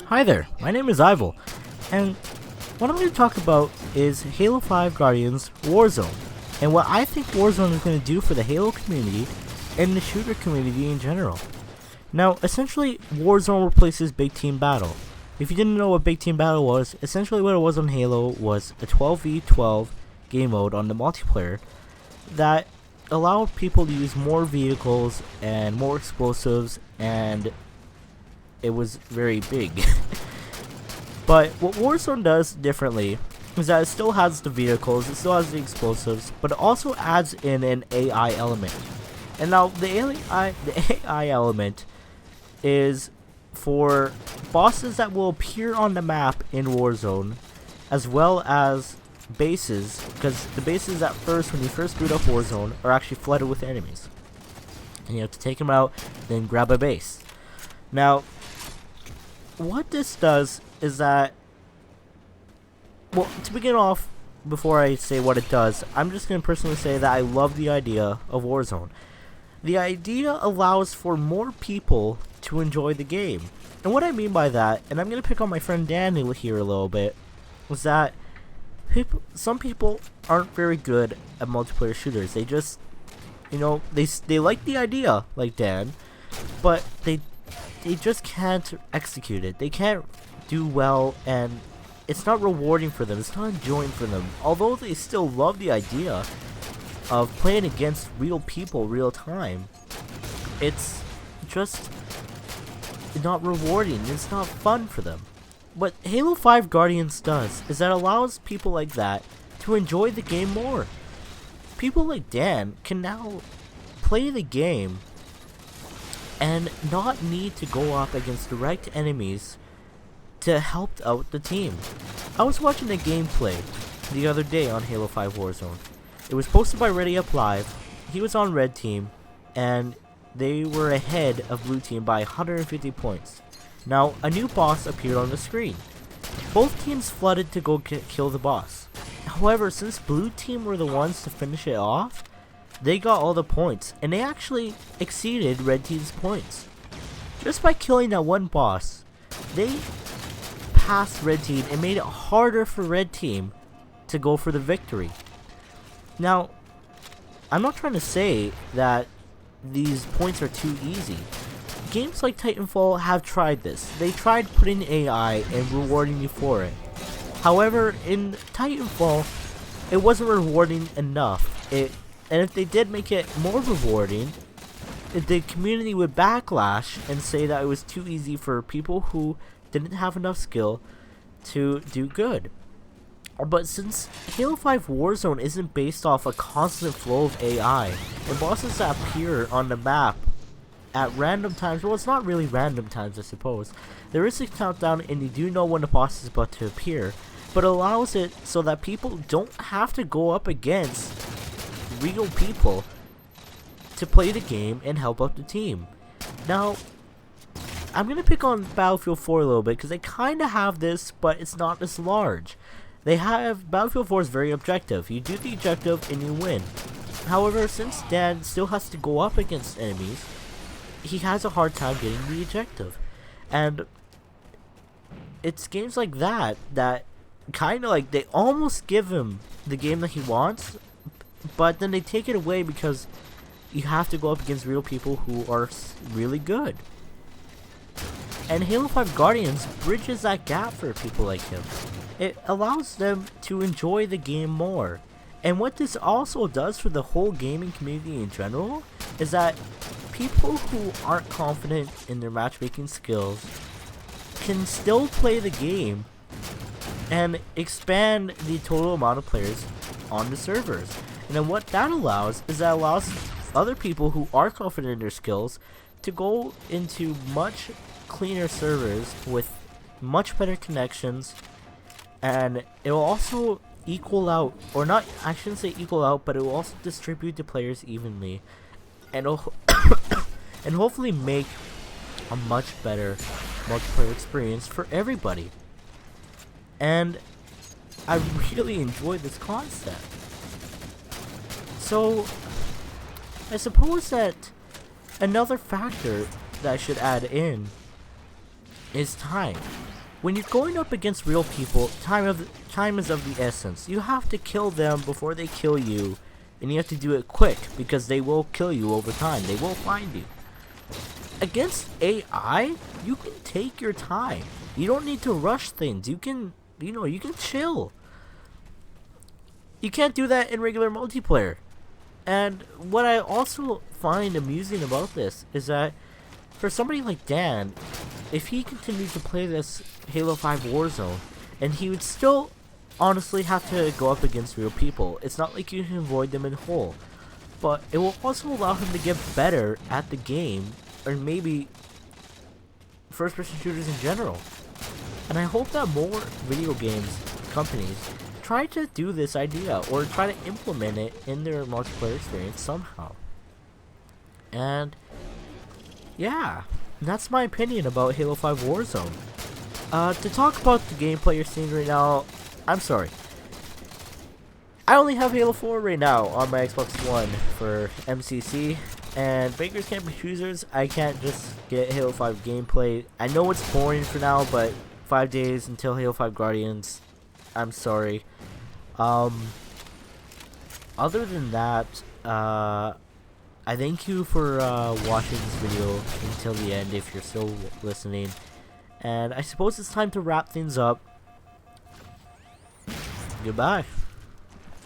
Hi there, my name is Ival, and what I'm going to talk about is Halo 5 Guardians Warzone, and what I think Warzone is going to do for the Halo community and the shooter community in general. Now, essentially, Warzone replaces Big Team Battle. If you didn't know what Big Team Battle was, essentially what it was on Halo was a 12v12 game mode on the multiplayer that allowed people to use more vehicles and more explosives, and it was very big. But what Warzone does differently is that it still has the vehicles, it still has the explosives, but it also adds in an AI element. And now the AI element is for bosses that will appear on the map in Warzone, as well as bases, because the bases at first, when you first boot up Warzone, are actually flooded with enemies. And you have to take them out, then grab a base. Now, what this does is that, well, to begin off, before I say what it does, I'm just going to personally say that I love the idea of Warzone. The idea allows for more people to enjoy the game. And what I mean by that, and I'm going to pick on my friend Daniel here a little bit, is that some people aren't very good at multiplayer shooters. They just, they like the idea, like Dan, but they just can't execute it. They can't do well, and it's not rewarding for them. It's not enjoying for them. Although they still love the idea of playing against real people real time, it's just not rewarding. It's not fun for them. What Halo 5 Guardians does is that it allows people like that to enjoy the game more. People like Dan can now play the game and not need to go up against direct enemies to help out the team. I was watching a gameplay the other day on Halo 5 Warzone. It was posted by Ready Up Live. He was on red team, and they were ahead of blue team by 150 points. Now, a new boss appeared on the screen. Both teams flooded to go kill the boss. However, since blue team were the ones to finish it off, they got all the points, and they actually exceeded red team's points. Just by killing that one boss, they passed red team and made it harder for red team to go for the victory. Now, I'm not trying to say that these points are too easy. Games like Titanfall have tried this. They tried putting AI and rewarding you for it. However, in Titanfall, it wasn't rewarding enough. And if they did make it more rewarding, the community would backlash and say that it was too easy for people who didn't have enough skill to do good. But since Halo 5 Warzone isn't based off a constant flow of AI, and bosses that appear on the map at random times, well, it's not really random times, I suppose. There is a countdown, and you do know when the boss is about to appear, but it allows it so that people don't have to go up against real people to play the game and help out the team. Now, I'm going to pick on Battlefield 4 a little bit, because they kind of have this, but it's not as large. Battlefield 4 is very objective. You do the objective and you win. However, since Dan still has to go up against enemies, he has a hard time getting the objective. And it's games like that kind of like, they almost give him the game that he wants, but then they take it away because you have to go up against real people who are really good. And Halo 5 Guardians bridges that gap for people like him. It allows them to enjoy the game more. And what this also does for the whole gaming community in general is that people who aren't confident in their matchmaking skills can still play the game and expand the total amount of players on the servers. And then what that allows is that allows other people who are confident in their skills to go into much cleaner servers with much better connections, and it will also equal out, or not, I shouldn't say equal out, but it will also distribute the players evenly, and it'll and hopefully make a much better multiplayer experience for everybody. And I really enjoy this concept. So I suppose that another factor that I should add in is time. when you're going up against real people, time is of the essence. You have to kill them before they kill you, and you have to do it quick because they will kill you over time. They will find you. Against AI, you can take your time. You don't need to rush things. You can chill. You can't do that in regular multiplayer. And what I also find amusing about this is that for somebody like Dan, if he continued to play this Halo 5 Warzone, and he would still honestly have to go up against real people. It's not like you can avoid them in whole, but it will also allow him to get better at the game, or maybe first-person shooters in general. And I hope that more video games companies try to do this idea or try to implement it in their multiplayer experience somehow. And yeah, that's my opinion about Halo 5 Warzone. To talk about the gameplay you're seeing right now, I'm sorry. I only have Halo 4 right now on my Xbox One for MCC, and beggars can't be choosers. I can't just get Halo 5 gameplay. I know it's boring for now, but 5 days until Halo 5 Guardians. I'm sorry. Other than that, I thank you for watching this video until the end if you're still listening. And I suppose it's time to wrap things up. Goodbye.